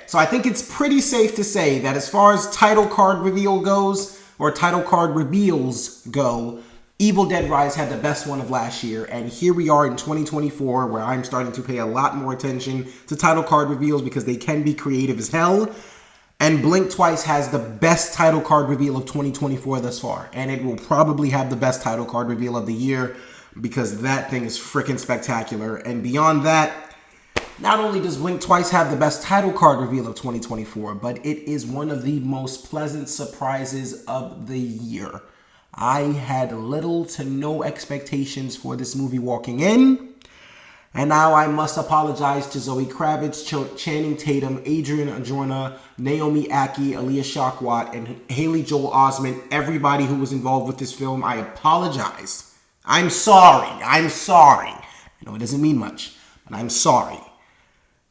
so I think it's pretty safe to say that as far as title card reveal goes, or title card reveals go, Evil Dead Rise had the best one of last year, and here we are in 2024, where I'm starting to pay a lot more attention to title card reveals because they can be creative as hell. And Blink Twice has the best title card reveal of 2024 thus far, and it will probably have the best title card reveal of the year because that thing is freaking spectacular. And beyond that, not only does Blink Twice have the best title card reveal of 2024, but it is one of the most pleasant surprises of the year. I had little to no expectations for this movie walking in, and now I must apologize to Zoe Kravitz, Channing Tatum, Adrian Arjona, Naomi Ackie, Aaliyah Shawkat, and Haley Joel Osment, everybody who was involved with this film. I apologize. I'm sorry. I know it doesn't mean much, but I'm sorry.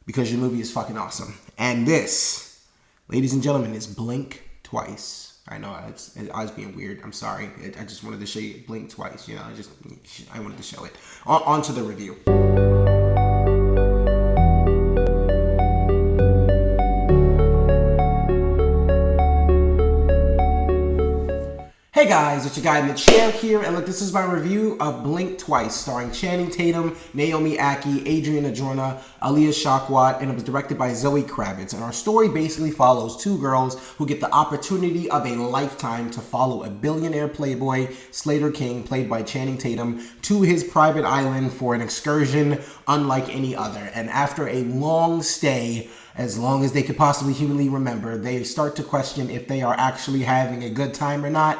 Because your movie is fucking awesome. And this, ladies and gentlemen, is Blink Twice. I know, I was being weird. I'm sorry. I just wanted to show you Blink Twice. You know, I wanted to show it. On to the review. Hey guys, it's your guy in the chair here, and look, this is my review of Blink Twice, starring Channing Tatum, Naomi Ackie, Adrian Arjona, Aaliyah Shawkat, and it was directed by Zoe Kravitz. And our story basically follows two girls who get the opportunity of a lifetime to follow a billionaire playboy, Slater King, played by Channing Tatum, to his private island for an excursion unlike any other. And after a long stay, as long as they could possibly humanly remember, they start to question if they are actually having a good time or not.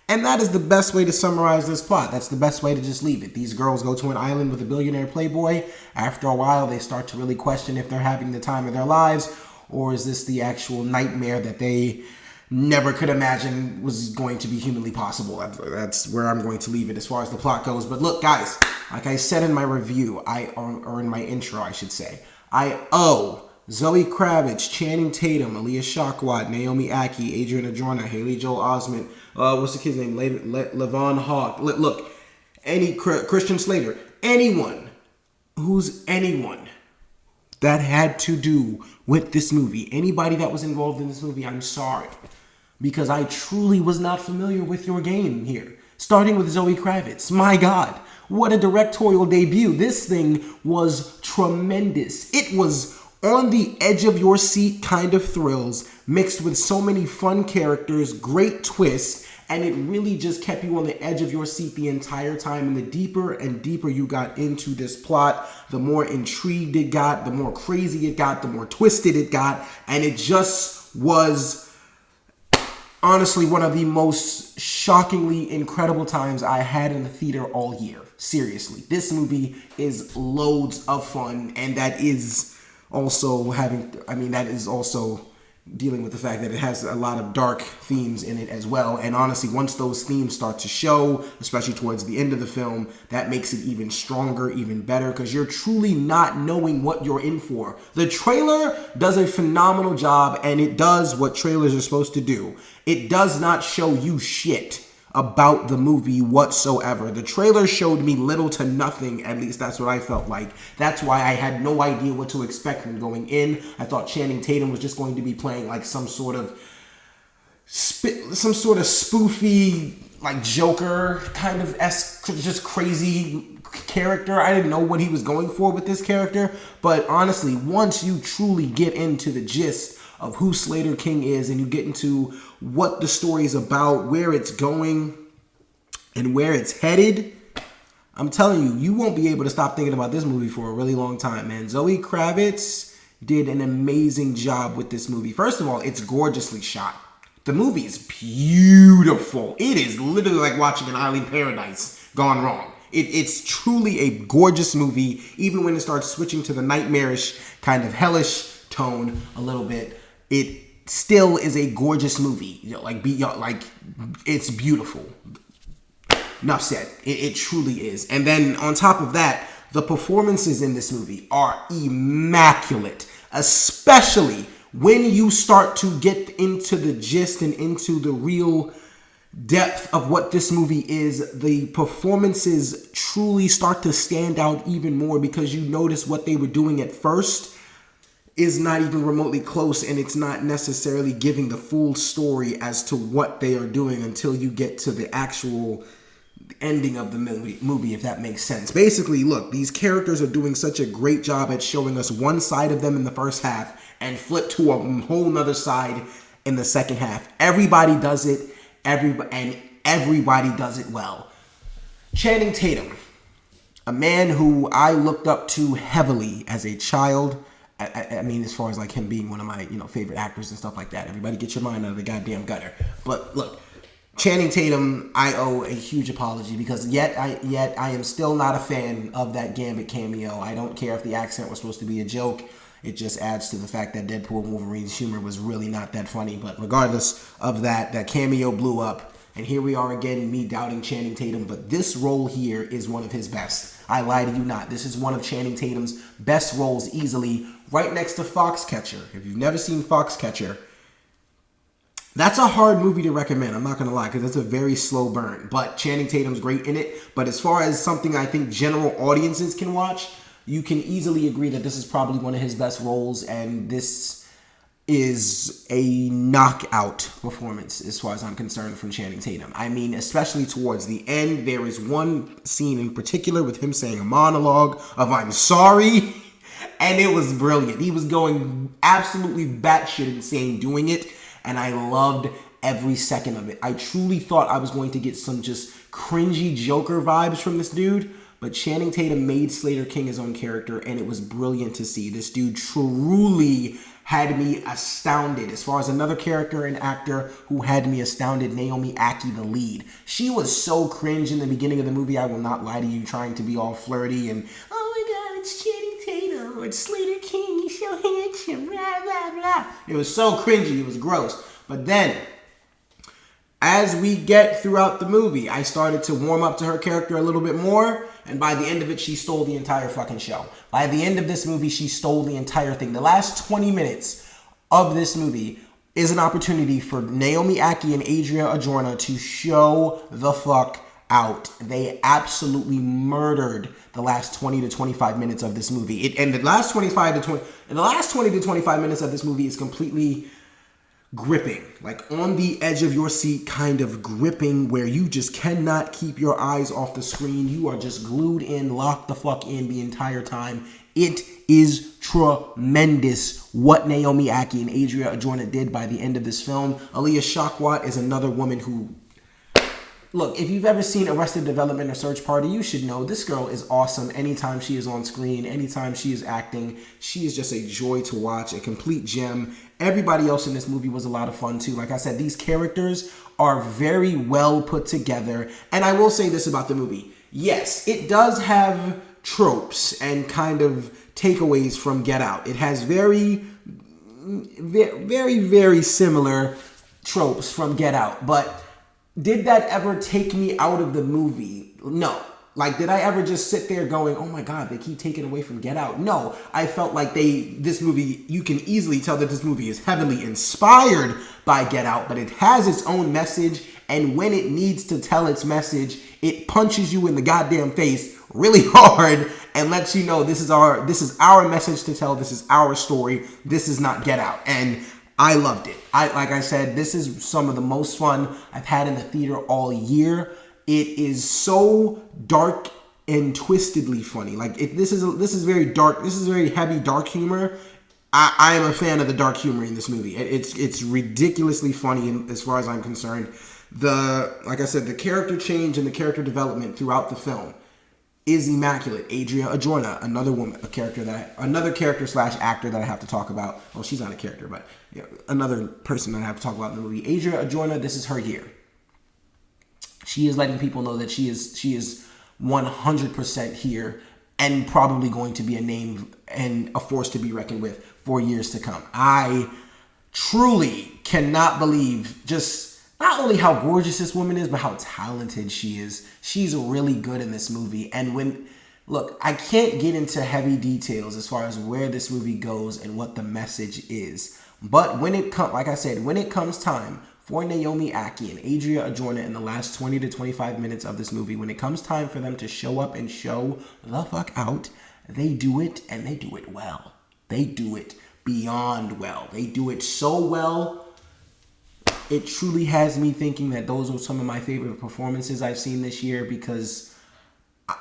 And that is the best way to summarize this plot. That's the best way to just leave it. These girls go to an island with a billionaire playboy. After a while, they start to really question if they're having the time of their lives, or is this the actual nightmare that they never could imagine was going to be humanly possible. That's where I'm going to leave it as far as the plot goes. But look, guys, like I said in my review, or in my intro, I should say, I owe Zoe Kravitz, Channing Tatum, Aaliyah Shawkat, Naomi Ackie, Adrian Arjona, Haley Joel Osment, what's the kid's name? Levon Hawk. Look, Christian Slater, anyone that had to do with this movie, anybody that was involved in this movie, I'm sorry. Because I truly was not familiar with your game here. Starting with Zoe Kravitz. My God, what a directorial debut. This thing was tremendous. It was on the edge of your seat kind of thrills, mixed with so many fun characters, great twists, and it really just kept you on the edge of your seat the entire time. And the deeper and deeper you got into this plot, the more intrigued it got, the more crazy it got, the more twisted it got, and it just was honestly one of the most shockingly incredible times I had in the theater all year. Seriously, this movie is loads of fun, and that is also dealing with the fact that it has a lot of dark themes in it as well. And honestly, once those themes start to show, especially towards the end of the film, that makes it even stronger, even better, because you're truly not knowing what you're in for. The trailer does a phenomenal job, and it does what trailers are supposed to do. It does not show you shit about the movie whatsoever. The trailer showed me little to nothing, at least that's what I felt like. That's why I had no idea what to expect from going in. I thought Channing Tatum was just going to be playing like some sort of spoofy, like Joker kind of just crazy character. I didn't know what he was going for with this character, but honestly, once you truly get into the gist of who Slater King is, and you get into what the story is about, where it's going, and where it's headed, I'm telling you, you won't be able to stop thinking about this movie for a really long time, man. Zoe Kravitz did an amazing job with this movie. First of all, it's gorgeously shot. The movie is beautiful. It is literally like watching an Island Paradise gone wrong. It's truly a gorgeous movie, even when it starts switching to the nightmarish, kind of hellish tone a little bit. It still is a gorgeous movie. It's beautiful. Enough said. It truly is. And then on top of that, the performances in this movie are immaculate, especially when you start to get into the gist and into the real depth of what this movie is. The performances truly start to stand out even more because you notice what they were doing at first. is not even remotely close, and it's not necessarily giving the full story as to what they are doing until you get to the actual ending of the movie, if that makes sense. Basically, look, these characters are doing such a great job at showing us one side of them in the first half and flip to a whole nother side in the second half. Everybody does it, everybody does it well. Channing Tatum, a man who I looked up to heavily as a child. I mean, as far as like him being one of my, favorite actors and stuff like that. Everybody get your mind out of the goddamn gutter. But look, Channing Tatum, I owe a huge apology because yet I am still not a fan of that Gambit cameo. I don't care if the accent was supposed to be a joke. It just adds to the fact that Deadpool and Wolverine's humor was really not that funny. But regardless of that, that cameo blew up. And here we are again, me doubting Channing Tatum. But this role here is one of his best. I lie to you not. This is one of Channing Tatum's best roles easily, right next to Foxcatcher. If you've never seen Foxcatcher, that's a hard movie to recommend. I'm not going to lie, because it's a very slow burn. But Channing Tatum's great in it. But as far as something I think general audiences can watch, you can easily agree that this is probably one of his best roles. And this is a knockout performance as far as I'm concerned from Channing Tatum. I mean, especially towards the end, there is one scene in particular with him saying a monologue of "I'm sorry," and it was brilliant. He was going absolutely batshit insane doing it, and I loved every second of it. I truly thought I was going to get some just cringy Joker vibes from this dude, but Channing Tatum made Slater King his own character, and it was brilliant to see. This dude truly had me astounded. As far as another character and actor who had me astounded, Naomi Ackie, the lead. She was so cringe in the beginning of the movie, I will not lie to you, trying to be all flirty and, oh my god, it's Channing Tatum, or it's Slater King, he's so handsome, blah, blah, blah. It was so cringy, it was gross. But then, as we get throughout the movie, I started to warm up to her character a little bit more, and by the end of it, she stole the entire fucking show. By the end of this movie, she stole the entire thing. The last 20 minutes of this movie is an opportunity for Naomi Ackie and Adria Arjona to show the fuck out. They absolutely murdered the last 20 to 25 minutes of this movie. The last 20 to 25 minutes of this movie is completely gripping, like on the edge of your seat, kind of gripping, where you just cannot keep your eyes off the screen. You are just glued in, locked the fuck in the entire time. It is tremendous what Naomi Ackie and Adria Arjona did by the end of this film. Aaliyah Shawkat is another woman who, look, if you've ever seen Arrested Development or Search Party, you should know this girl is awesome anytime she is on screen, anytime she is acting. She is just a joy to watch, a complete gem. Everybody else in this movie was a lot of fun too. Like I said, these characters are very well put together. And I will say this about the movie. Yes, it does have tropes and kind of takeaways from Get Out. It has very, very similar tropes from Get Out. But did that ever take me out of the movie? No. Like, did I ever just sit there going, oh my god, they keep taking away from Get Out? No. I felt like this movie, you can easily tell that this movie is heavily inspired by Get Out, but it has its own message, and when it needs to tell its message, it punches you in the goddamn face really hard and lets you know this is our message to tell, this is our story, this is not Get Out. And I loved it. Like I said, this is some of the most fun I've had in the theater all year. It is so dark and twistedly funny. Like, this is very dark. This is very heavy dark humor. I am a fan of the dark humor in this movie. It's ridiculously funny as far as I'm concerned. Like I said, the character change and the character development throughout the film is immaculate. Adria Arjona, another character / actor that I have to talk about. Well, she's not a character, but another person that I have to talk about in the movie. Adria Arjona, this is her year. She is letting people know that she is 100% here and probably going to be a name and a force to be reckoned with for years to come. I truly cannot believe just not only how gorgeous this woman is, but how talented she is. She's really good in this movie. And look, I can't get into heavy details as far as where this movie goes and what the message is. But when it comes time for Naomi Ackie and Adria Arjona in the last 20 to 25 minutes of this movie, when it comes time for them to show up and show the fuck out, they do it, and they do it well. They do it beyond well. They do it so well. It truly has me thinking that those are some of my favorite performances I've seen this year because,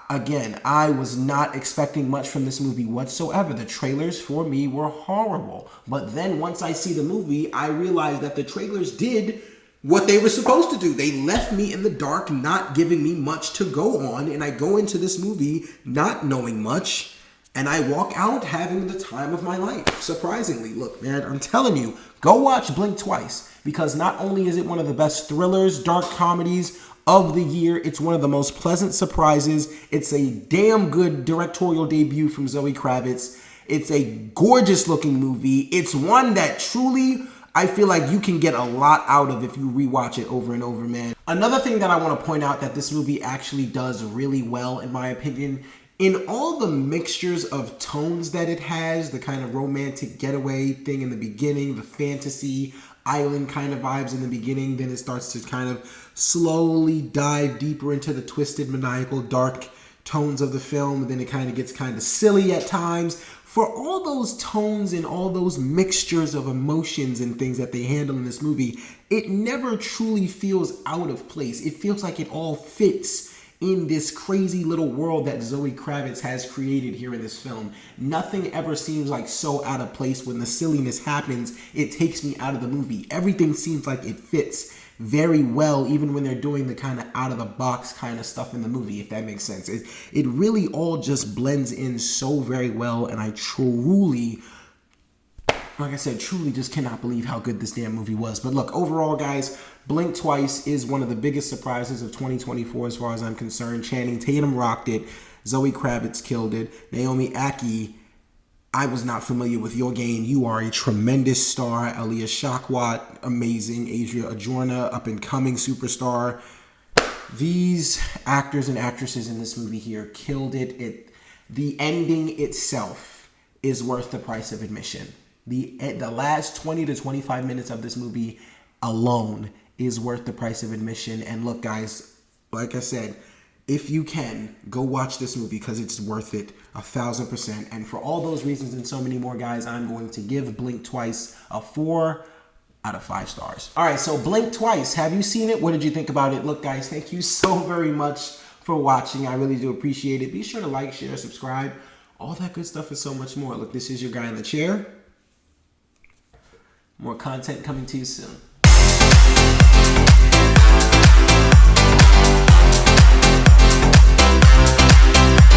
again, I was not expecting much from this movie whatsoever. The trailers for me were horrible. But then once I see the movie, I realized that the trailers did what they were supposed to do. They left me in the dark, not giving me much to go on. And I go into this movie not knowing much. And I walk out having the time of my life, surprisingly. Look, man, I'm telling you, go watch Blink Twice. Because not only is it one of the best thrillers, dark comedies of the year, it's one of the most pleasant surprises. It's a damn good directorial debut from Zoe Kravitz. It's a gorgeous looking movie. It's one that truly, I feel like you can get a lot out of if you rewatch it over and over, man. Another thing that I want to point out that this movie actually does really well, in my opinion, in all the mixtures of tones that it has, the kind of romantic getaway thing in the beginning, the fantasy island kind of vibes in the beginning, then it starts to kind of slowly dive deeper into the twisted, maniacal, dark tones of the film, and then it kind of gets kind of silly at times. For all those tones and all those mixtures of emotions and things that they handle in this movie, it never truly feels out of place. It feels like it all fits in this crazy little world that Zoe Kravitz has created here in this film. Nothing ever seems like so out of place. When the silliness happens, it takes me out of the movie. Everything seems like it fits very well, even when they're doing the kind of out-of-the-box kind of stuff in the movie, if that makes sense. It really all just blends in so very well, and I truly, like I said, truly just cannot believe how good this damn movie was. But look, overall, guys, Blink Twice is one of the biggest surprises of 2024 as far as I'm concerned. Channing Tatum rocked it. Zoe Kravitz killed it. Naomi Ackie, I was not familiar with your game. You are a tremendous star. Aaliyah Shawkat, amazing. Adria Arjona, up-and-coming superstar. These actors and actresses in this movie here killed it. The ending itself is worth the price of admission. The last 20 to 25 minutes of this movie alone is worth the price of admission. And look, guys, like I said, if you can, go watch this movie because it's worth it 1,000%. And for all those reasons and so many more, guys, I'm going to give Blink Twice a 4 out of 5 stars. All right, so Blink Twice, have you seen it? What did you think about it? Look, guys, thank you so very much for watching. I really do appreciate it. Be sure to like, share, subscribe. All that good stuff and so much more. Look, this is your guy in the chair. More content coming to you soon.